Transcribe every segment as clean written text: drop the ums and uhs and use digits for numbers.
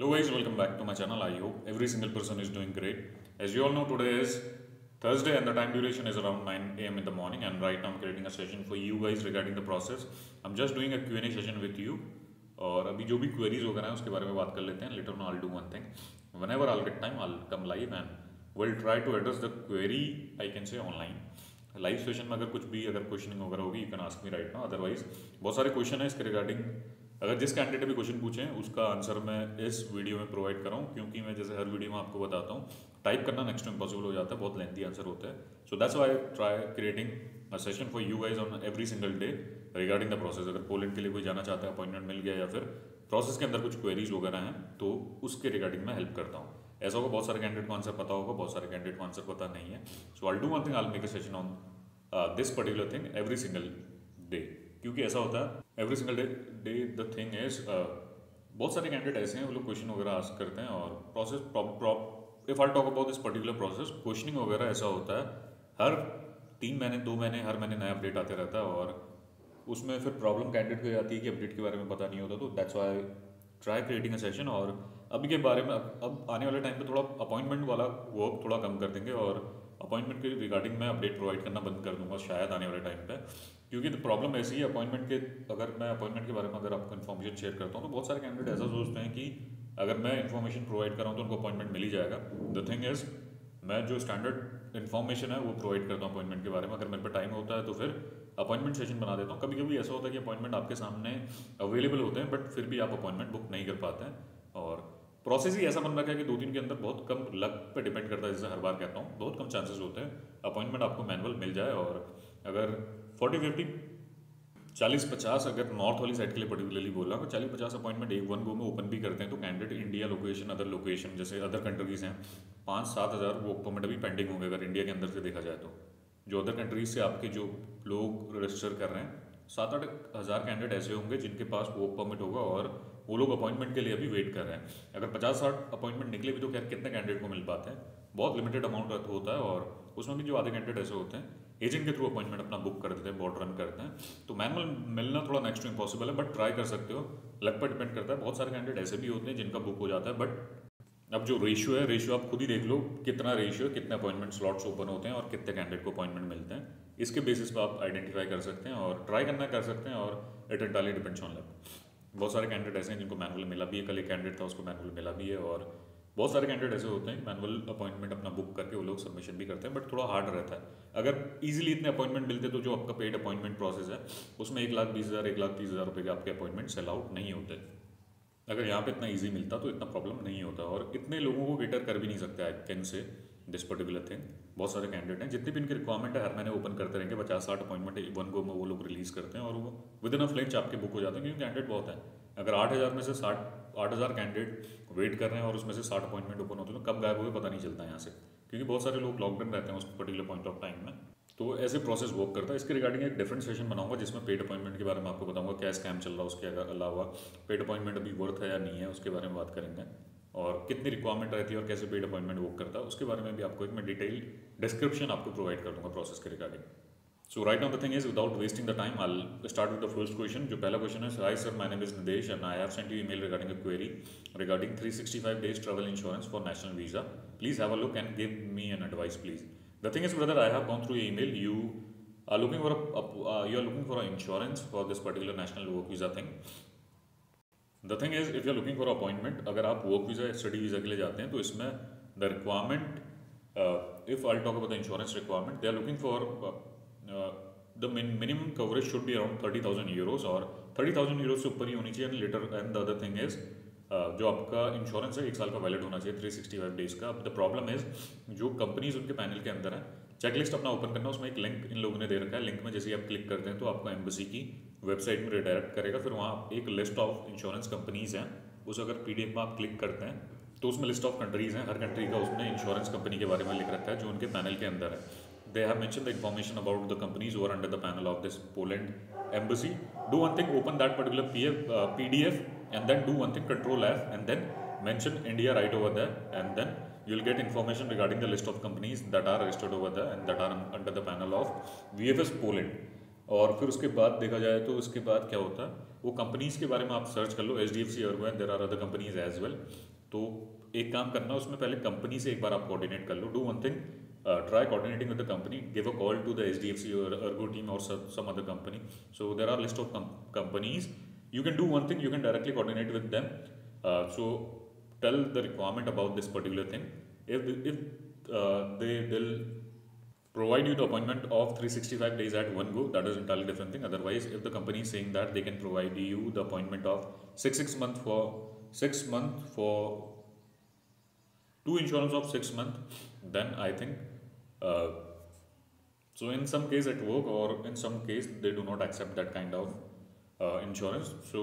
Hello guys, welcome back to my channel. I hope every single person is doing great. As you all know, today is Thursday and the time duration is around 9 a.m. in the morning, and right now I'm creating a session for you guys regarding the process. I'm just doing a Q&A session with you. और अभी जो भी queries वगैरह हैं उसके बारे में बात कर लेते हैं. Later on I'll do one thing. Whenever I'll get time, I'll come live and we'll try to address the query, I can say, online. Live session में अगर क्वेश्चनिंग वगैरह होगी, you can ask me right now. Otherwise बहुत सारे question है इसके regarding. अगर जिस कैंडिडेट भी क्वेश्चन पूछें उसका आंसर मैं इस वीडियो में प्रोवाइड कर रहा हूँ, क्योंकि मैं जैसे हर वीडियो में आपको बताता हूँ टाइप करना नेक्स्ट टू इम्पॉसिबल हो जाता है, बहुत लेंथी आंसर होता है. So that's why try creating a session for you guys on every single day regarding the process. अगर पोलैंड के लिए कोई जाना चाहता है, अपॉइंटमेंट मिल गया या फिर प्रोसेस के अंदर कुछ क्वेरीज वगैरह हैं, तो उसके रिगार्डिंग मैं हेल्प करता हूँ. ऐसा होगा बहुत सारे कैंडिडेट को आंसर पता होगा, बहुत सारे कैंडिडेट को आंसर पता नहीं है. So I do one thing, I make a session on this particular thing every single day. क्योंकि ऐसा होता है every single day the thing is बहुत सारे कैंडिडेट ऐसे हैं, वो लोग क्वेश्चन वगैरह आस्क करते हैं और process if I talk about this particular process, questioning वगैरह ऐसा होता है हर 3 महीने 2 महीने हर महीने नया अपडेट आते रहता है, और उसमें फिर प्रॉब्लम कैंडिडेट को आती है कि अपडेट के बारे में पता नहीं होता. तो that's why try creating a session. और अभी के बारे में अब आने वाले टाइम पे थोड़ा अपॉइंटमेंट वाला वर्क थोड़ा कम कर देंगे और अपॉइंटमेंट के रिगार्डिंग मैं अपडेट प्रोवाइड करना बंद कर दूंगा शायद आने वाले टाइम पे. क्योंकि प्रॉब्लम ऐसी है अपॉइंटमेंट के, अगर मैं अपॉइंटमेंट के बारे में अगर आपको इन्फॉर्मेशन शेयर करता हूँ तो बहुत सारे कैंडिडेट ऐसा सोचते हैं कि अगर मैं इन्फॉर्मेशन प्रोवाइड कर रहा हूँ तो उनको अपॉइंटमेंट मिल ही जाएगा. द थिंग इज मैं जो स्टैंडर्ड इन्फॉर्मेशन है वो प्रोवाइड करता हूँ अपॉइंटमेंट के बारे में. अगर मेरे पे टाइम होता है तो फिर अपॉइंटमेंट सेशन बना देता हूँ. कभी कभी ऐसा होता है कि अपॉइंटमेंट आपके सामने अवेलेबल होते हैं बट फिर भी आप अपॉइंटमेंट बुक नहीं कर पाते हैं. और प्रोसेस ही ऐसा बन रखा है कि 2-3 के अंदर बहुत कम लक पे डिपेंड करता है. जैसे हर बार कहता हूँ बहुत कम चांसेस होते हैं अपॉइंटमेंट आपको मैनुअल मिल जाए. और अगर 40-50 अगर नॉर्थ वाली साइड के लिए पर्टिकुलरली बोल रहा हूँ, 40-50 अपॉइंटमेंट एक वन गो में ओपन भी करते हैं तो candidate India location other location जैसे अदर कंट्रीज़ हैं 5-7 हज़ार वर्क परमिट अभी पेंडिंग होंगे अगर इंडिया के अंदर से देखा जाए. तो जो अदर कंट्रीज से आपके जो लोग रजिस्टर कर रहे हैं 7-8 हज़ार कैंडिडेट ऐसे होंगे जिनके पास वर्क परमिट होगा और वो लोग अपॉइंटमेंट के लिए अभी वेट कर रहे हैं. अगर 50-60 अपॉइंटमेंट निकले भी तो क्या कितने कैंडिडेट को मिल पाते हैं, बहुत लिमिटेड अमाउंट होता है. और उसमें भी जो आधे कैंडिडेट ऐसे होते हैं एजेंट के थ्रू अपॉइंटमेंट अपना बुक कर देते हैं, बोर्ड रन करते हैं. तो मैनुअल मिलना थोड़ा नेक्स्ट टू इम्पॉसिबल है बट ट्राई कर सकते हो. लक पर डिपेंड करता है. बहुत सारे कैंडिडेट ऐसे भी होते हैं जिनका बुक हो जाता है. बट अब जो रेशियो आप खुद ही देख लो, कितना रेशियो, कितने अपॉइंटमेंट स्लॉट्स ओपन होते हैं और कितने कैंडिडेट को अपॉइंटमेंट मिलते हैं. इसके बेसिस पर आप आइडेंटिफाई कर सकते हैं और ट्राई करना कर सकते हैं. और it entirely depends on luck. बहुत सारे कैंडिडेट ऐसे हैं जिनको मैनुअल मिला भी है, कल एक कैंडिडेट था उसको मैनुअल मिला भी है. और बहुत सारे कैंडिडेट ऐसे होते हैं मैनुअल अपॉइंटमेंट अपना बुक करके वो लोग सबमिशन भी करते हैं बट थोड़ा हार्ड रहता है. अगर इजीली इतने अपॉइंटमेंट मिलते तो जो आपका पेड अपॉइंटमेंट प्रोसेस है उसमें 1,20,000 1,30,000 रुपये के आपके अपॉइंटमेंट सेल आउट नहीं होते. अगर यहाँ पे इतना इजी मिलता तो इतना प्रॉब्लम नहीं होता. और इतने लोगों को केटर कर भी नहीं सकते. I can say this particular thing. बहुत सारे कैंडिडेट हैं जितनी भी इनकी रिक्वायरमेंट है हर महीने ओपन करते रहेंगे. 50-60 अपॉइंटमेंट वन गो में वो लोग रिलीज़ करते हैं और वो विद इन अ फ्लेंच आपके बुक हो जाते हैं, क्योंकि कैंडिडेट बहुत है. अगर 8,000 में से 8,000 कैंडिडेट वेट कर रहे हैं और उसमें से 60 अपॉइंटमेंट ओपन होते हैं तो कब गायब हुए पता नहीं चलता यहाँ से, क्योंकि बहुत सारे लोग लॉकडाउन रहते हैं उस पर्टिकुलर पॉइंट ऑफ टाइम में. तो ऐसे प्रोसेस वर्क करता है. इसके रिगार्डिंग एक डिफरेंट सेशन बनाऊंगा जिसमें पेड अपॉइंटमेंट के बारे में आपको बताऊंगा, क्या स्कैम चल रहा है, उसके अलावा पेड अपॉइंटमेंट अभी वर्थ है या नहीं है उसके बारे में बात करेंगे, और कितनी रिक्वायरमेंट रहती है और कैसे पेड अपॉइंटमेंट वर्क करता है उसके बारे में भी आपको एक मैं डिटेल डिस्क्रिप्शन आपको प्रोवाइड कर दूंगा प्रोसेस के regarding. So right now the thing is, without wasting the time, I'll start with the first question. जो पहला क्वेश्चन है, hi sir, my name is Nidesh and I have sent you email regarding a query regarding 365 days travel insurance for national visa. Please have a look and give me an advice, please. The thing is, brother, I have gone through your email. You are looking for an insurance for this particular national work visa thing. The thing is, if you are looking for an appointment, अगर आप work visa study visa के लिए जाते हैं तो इसमें the requirement, if I'll talk about the insurance requirement, they are looking for the minimum coverage should be around 30,000 euros और 30,000 euros से ऊपर ही होनी चाहिए. Later and the other thing is जो आपका इंश्योरेंस है 1 साल का वैलिड होना चाहिए 365 डेज का. द प्रॉब्लम इज जो कंपनीज उनके पैनल के अंदर है, चेकलिस्ट अपना ओपन करना, उसमें एक लिंक इन लोगों ने दे रखा है. लिंक में जैसे ही आप क्लिक करते हैं तो आपको एम्बेसी की वेबसाइट में रिडायरेक्ट करेगा. फिर वहाँ एक लिस्ट ऑफ इंश्योरेंस कंपनीज हैं, उस अगर PDF में आप क्लिक करते हैं तो उसमें लिस्ट ऑफ कंट्रीज़ हैं. हर कंट्री का उसने इंश्योरेंस कंपनी के बारे में लिख रखा है जो उनके पैनल के अंदर है. They have mentioned the information about the companies who are under the panel of this Poland embassy. Do one thing, open that particular PDF and then do one thing, Control F and then mention India right over there, and then you'll get information regarding the list of companies that are registered over there and that are under the panel of VFS Poland. और फिर उसके बाद देखा जाए तो उसके बाद क्या होता है, वो कंपनीज़ के बारे में आप सर्च कर लो. HDFC Urban, there are other companies as well. तो एक काम करना, उसमें पहले कंपनी से एक बार आप कोऑर्डिनेट कर लो. Do one thing, try coordinating with the company, give a call to the SDFC or Ergo team or some other company. So there are list of companies. You can do one thing, you can directly coordinate with them. So tell the requirement about this particular thing. If they'll provide you the appointment of 365 days at one go, that is entirely different thing. Otherwise, if the company is saying that they can provide you the appointment of 6 month for two insurance of 6 months, then I think uh, so in some case it work, or in some case they do not accept that kind of insurance. So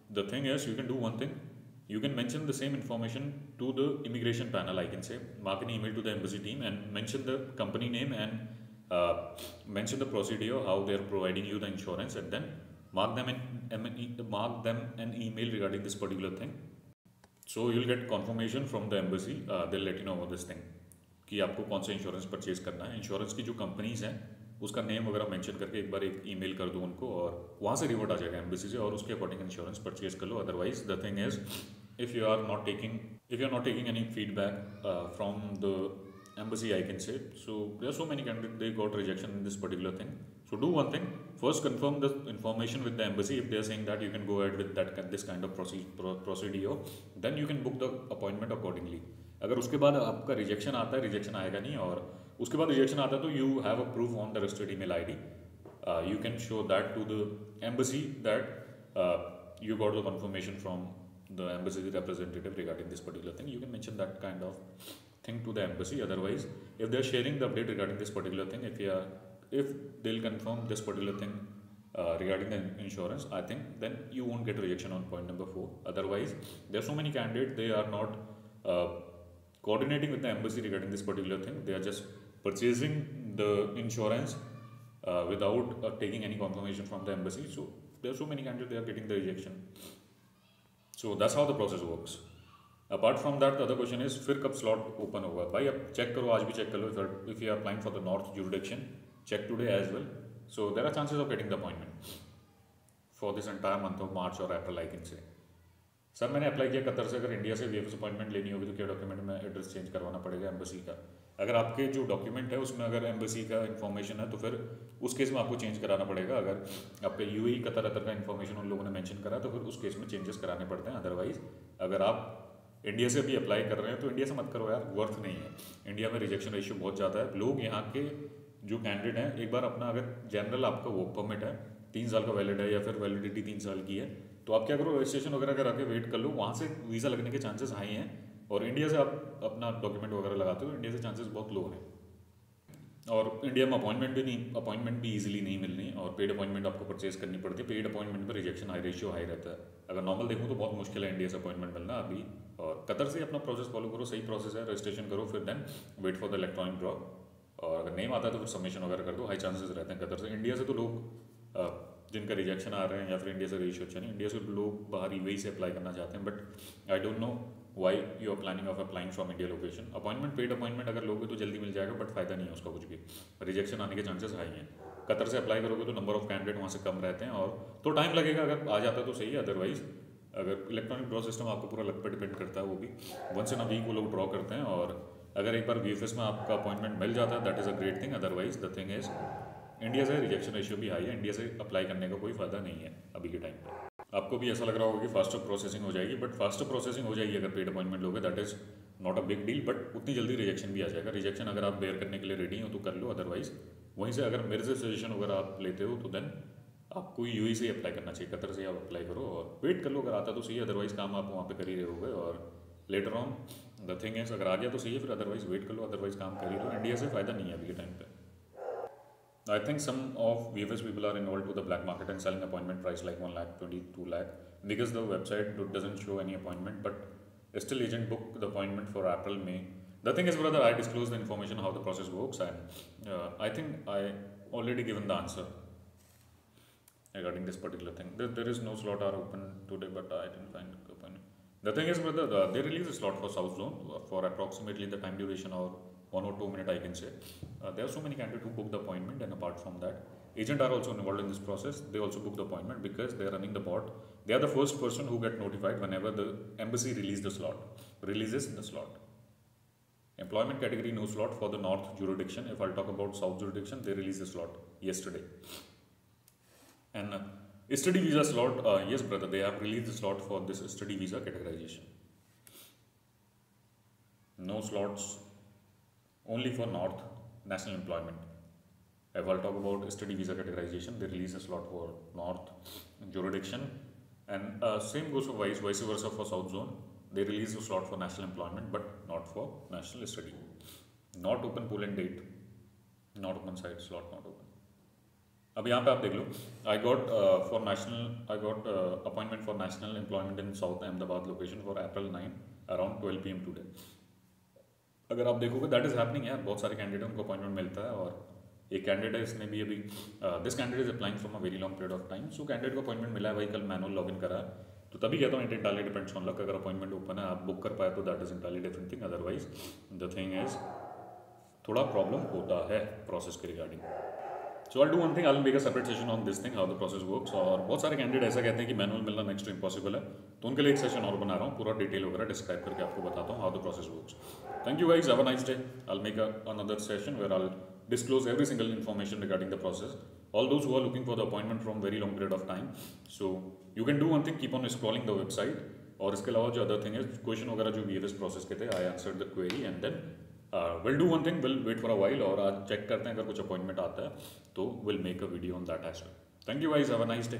the thing is, you can do one thing, you can mention the same information to the immigration panel. I can say, mark an email to the embassy team and mention the company name and mention the procedure how they are providing you the insurance, and then mark them an email regarding this particular thing. So you'll get confirmation from the embassy. They'll let you know about this thing कि आपको कौन सा insurance purchase करना है. Insurance की जो companies हैं उसका नेम वगैरह मेंशन करके एक बार एक ईमेल कर दो उनको, और वहाँ से रिवर्ट आ जाएगा एम्बेसी से, और उसके अकॉर्डिंग इंश्योरेंस परचेज कर लो. Otherwise the thing is, if you are not taking any feedback from the embassy, I can say, so there are so many candidates, they got rejection in this particular thing. So do one thing, first confirm the information with the embassy. If they are saying that you can go ahead with this kind of procedure, then you can book the appointment accordingly. अगर उसके बाद आपका rejection आता है, rejection आएगा नहीं, और उसके बाद रिजेक्शन आता है, तो you have a proof on the registered email ID. You can show that to the embassy that you got the confirmation from the embassy representative regarding this particular thing. You can mention that kind of thing to the embassy. Otherwise, if they are sharing the update regarding this particular thing, if they'll confirm this particular thing regarding the insurance, I think then you won't get rejection on point number 4. Otherwise, there are so many candidates, they are not coordinating with the embassy regarding this particular thing. They are just purchasing the insurance without taking any confirmation from the embassy. So there are so many candidates, they are getting the rejection. So that's how the process works. Apart from that, the other question is, फिर कब slot open होगा? भाई अब check करो, आज भी check कर लो. If you are applying for the North jurisdiction, check today as well. So there are chances of getting the appointment for this entire month of March or April, I can say. Sir मैंने apply किया Qatar से, अगर India से VFS appointment लेनी होगी तो क्या document में एड्रेस चेंज करवाना पड़ेगा एम्बेसी का? अगर आपके जो डॉक्यूमेंट है उसमें अगर एम्बेसी का इन्फॉर्मेशन है तो फिर उस केस में आपको चेंज कराना पड़ेगा. अगर आपका यूएई कतर का इन्फॉर्मेशन उन लोगों ने मेंशन करा तो फिर उस केस में चेंजेस कराने पड़ते हैं. अदरवाइज अगर आप इंडिया से भी अप्लाई कर रहे हैं तो इंडिया से मत करो यार, वर्थ नहीं है. इंडिया में रिजेक्शन रेशियो बहुत ज़्यादा है. लोग यहाँ के जो कैंडिडेट हैं, एक बार अपना अगर जनरल आपका वर्क परमिट है 3 साल का वैलिड है या फिर वैलिडिटी 3 साल की है, तो आप क्या करो, रजिस्ट्रेशन वगैरह करा के वेट कर लो. वहाँ से वीज़ा लगने के चांसेस हाई हैं, और इंडिया से आप अपना डॉक्यूमेंट वगैरह लगाते हो, इंडिया से चांसेस बहुत लो हैं. और इंडिया में अपॉइंटमेंट भी इजीली नहीं मिलनी, और पेड अपॉइंटमेंट आपको परचेज करनी पड़ती है. पेड अपॉइंटमेंट पर रिजेक्शन रेशियो हाई रहता है. अगर नॉर्मल देखूँ तो बहुत मुश्किल है इंडिया से अपॉइंटमेंट मिलना अभी. और कतर से अपना प्रोसेस फॉलो करो, सही प्रोसेस है. रजिस्ट्रेशन करो, फिर then wait for the electronic draw, और अगर नेम आता है तो फिर सबमिशन वगैरह कर दो. हाई चांसेस रहते हैं कतर से. इंडिया से तो लोग जिनका रिजेक्शन आ रहे हैं या फिर इंडिया से रेशियो अच्छा नहीं, इंडिया से लोग बाहर यूएई से अप्लाई करना चाहते हैं. But I don't know why you are planning of applying from India location. Appointment paid appointment अगर लोगे तो जल्दी मिल जाएगा, बट फायदा नहीं है उसका कुछ भी. रिजेक्शन आने के चांसेस हाई हैं. कतर से अप्लाई करोगे तो नंबर ऑफ कैंडिडेट वहाँ से कम रहते हैं, और तो टाइम लगेगा. अगर आ जाता है तो सही है, अदरवाइज अगर इलेक्ट्रॉनिक ड्रॉ सिस्टम आपको पूरा लक पर डिपेंड करता है, वो भी वंस इन अ वीक वो लोग ड्रॉ करते हैं. और अगर एक बार वीएफएस में आपका अपॉइंटमेंट मिल जाता है, that is a great thing. Otherwise the thing is, India से रिजेक्शन रेशियो भी हाई है. इंडिया से अप्लाई करने का कोई फ़ायदा नहीं है अभी के टाइम पे. आपको भी ऐसा लग रहा होगा कि फास्टर प्रोसेसिंग हो जाएगी, बट फास्टर प्रोसेसिंग हो जाएगी अगर पेड अपॉइंटमेंट लोगे. That is not a big deal, but उतनी जल्दी रिजेक्शन भी आ जाएगा. रिजेक्शन अगर आप बेयर करने के लिए रेडी हो तो कर लो. अदरवाइज वहीं से अगर मेरे से सजेशन अगर आप लेते हो तो देन आपको यूएई से अप्लाई करना चाहिए. कतर से आप अप्लाई करो और वेट कर लो. अगर आता तो सही, अदरवाइज काम आप वहाँ पे कर ही रहे होगे. और later on the thing is, अगर आ गया तो सही है, फिर अदरवाइज वेट कर लो. अदरवाइज काम कर ही लो. इंडिया से फ़ायदा नहीं है अभी के टाइम पे. I think some of VFS people are involved to the black market and selling appointment price like 1 lakh, 22 lakh, because the website doesn't show any appointment, but still agent book the appointment for April, May. The thing is, brother, I disclose the information how the process works, and I think I already given the answer regarding this particular thing. There is no slot are open today, but I didn't find appointment. The thing is, brother, they release a slot for South Zone for approximately the time duration or 1 or 2 minutes, I can say. There are so many candidates who book the appointment, and apart from that, agents are also involved in this process. They also book the appointment because they are running the bot. They are the first person who get notified whenever the embassy release the slot. releases the slot. Employment category no slot for the north jurisdiction. If I'll talk about south jurisdiction, they released the slot yesterday. And study visa slot, yes brother, they have released the slot for this study visa categorization. No slots only for north national employment. If I'll talk about study visa categorization, they release a slot for north jurisdiction, and same goes for vice versa for south zone. They release a slot for national employment but not for national study. Not open pool and date, not open site slot, not open. अब यहाँ पे आप देख लो, I got appointment for national employment in South Ahmedabad location for April 9 around 12 PM today. अगर आप देखोगे that is happening यार, बहुत सारे कैंडिडेट उनको अपॉइंटमेंट मिलता है, और एक कैंडिडेट है इसने भी अभी this candidate is applying from a very long period of time, so candidate को अपॉइंटमेंट मिला है, भाई कल मैनुअल लॉगिन करा है, तो तभी कहता हूँ it entirely depends on luck. अगर अपॉइंटमेंट ओपन है आप बुक कर पाए तो that is entirely different thing, otherwise the thing is थोड़ा प्रॉब्लम होता है प्रोसेस के regarding. So I do one thing, I will make a separate session on this thing how the process works. और बहुत सारे कैंडिडेट ऐसा कहते हैं कि मैनुअल मिलना नेक्स्ट टू इम्पॉसिबल है, तो उनके लिए एक सेशन और बना रहा हूँ, पूरा डिटेल वगैरह डिस्क्राइब करके आपको बताता हूँ how the process works. Thank you guys, have a nice day. I'll make another session where I'll disclose every single information regarding the process. All those who are looking for the appointment from very long period of time, so you can do one thing, keep on scrolling the website. और इसके अलावा जो other thing है, question वगैरह जो VFS process के थे, I answered the query and then will do one thing, will wait for a while, और आज चेक करते हैं अगर कुछ अपॉइंटमेंट आता है तो will make a video on that as well. Thank you guys, have a nice day.